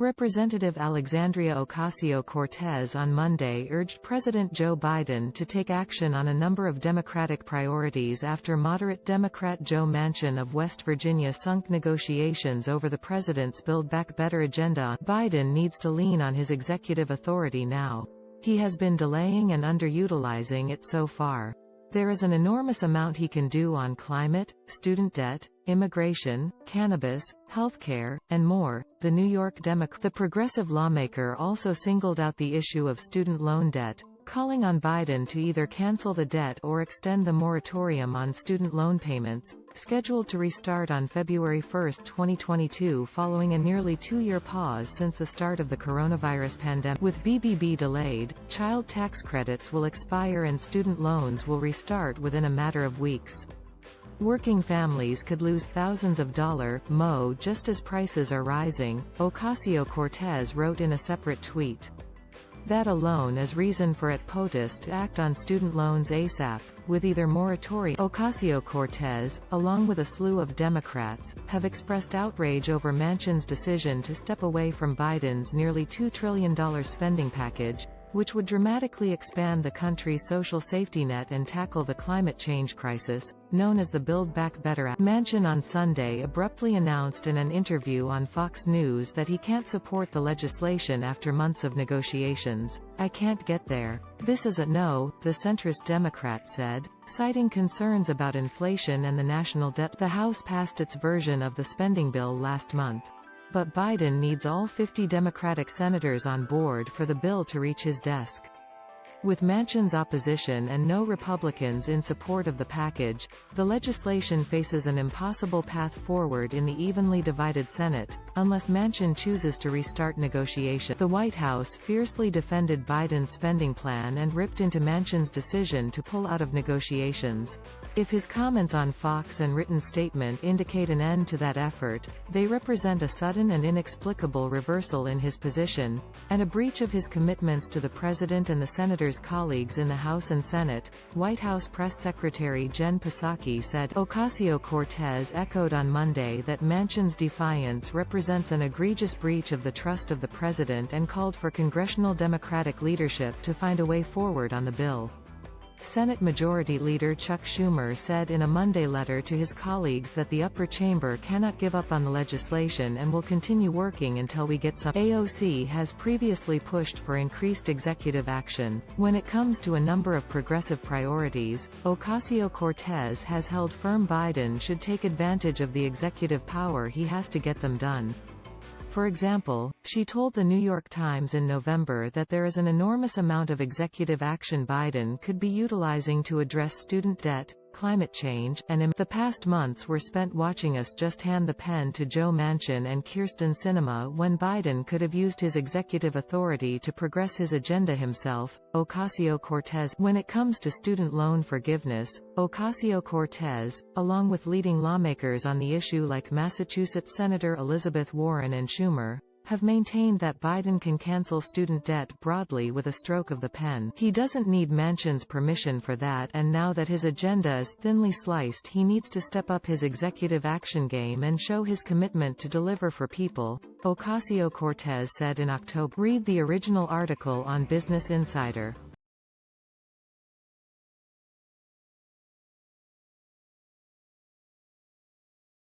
Representative Alexandria Ocasio-Cortez on Monday urged President Joe Biden to take action on a number of Democratic priorities after moderate Democrat Joe Manchin of West Virginia sunk negotiations over the president's Build Back Better agenda. Biden needs to lean on his executive authority now. He has been delaying and underutilizing it so far. There is an enormous amount he can do on climate, student debt, immigration, cannabis, healthcare, and more. The New York Democrat, the progressive lawmaker, also singled out the issue of student loan debt, calling on Biden to either cancel the debt or extend the moratorium on student loan payments, scheduled to restart on February 1, 2022 following a nearly two-year pause since the start of the coronavirus pandemic. With BBB delayed, child tax credits will expire and student loans will restart within a matter of weeks. Working families could lose thousands of dollars more just as prices are rising, Ocasio-Cortez wrote in a separate tweet. That alone is reason for POTUS to act on student loans ASAP, with either moratorium. Ocasio-Cortez, along with a slew of Democrats, have expressed outrage over Manchin's decision to step away from Biden's nearly $2 trillion spending package, which would dramatically expand the country's social safety net and tackle the climate change crisis, known as the Build Back Better Act. Manchin on Sunday abruptly announced in an interview on Fox News that he can't support the legislation after months of negotiations. "I can't get there. This is a no," the centrist Democrat said, citing concerns about inflation and the national debt. The House passed its version of the spending bill last month. But Biden needs all 50 Democratic senators on board for the bill to reach his desk. With Manchin's opposition and no Republicans in support of the package, the legislation faces an impossible path forward in the evenly divided Senate, unless Manchin chooses to restart negotiations. The White House fiercely defended Biden's spending plan and ripped into Manchin's decision to pull out of negotiations. If his comments on Fox and written statement indicate an end to that effort, they represent a sudden and inexplicable reversal in his position, and a breach of his commitments to the president and the senators' colleagues in the House and Senate, White House Press Secretary Jen Psaki said. Ocasio-Cortez echoed on Monday that Manchin's defiance represents an egregious breach of the trust of the president and called for congressional Democratic leadership to find a way forward on the bill. Senate Majority Leader Chuck Schumer said in a Monday letter to his colleagues that the upper chamber cannot give up on the legislation and will continue working until we get some. AOC has previously pushed for increased executive action. When it comes to a number of progressive priorities, Ocasio-Cortez has held firm Biden should take advantage of the executive power he has to get them done. For example, she told the New York Times in November that there is an enormous amount of executive action Biden could be utilizing to address student debt, climate change, and the past months were spent watching us just hand the pen to Joe Manchin and Kyrsten Sinema when Biden could have used his executive authority to progress his agenda himself. Ocasio-Cortez. When it comes to student loan forgiveness, Ocasio-Cortez, along with leading lawmakers on the issue like Massachusetts Senator Elizabeth Warren and Schumer, have maintained that Biden can cancel student debt broadly with a stroke of the pen. He doesn't need Manchin's permission for that, and now that his agenda is thinly sliced, he needs to step up his executive action game and show his commitment to deliver for people, Ocasio-Cortez said in October. Read the original article on Business Insider.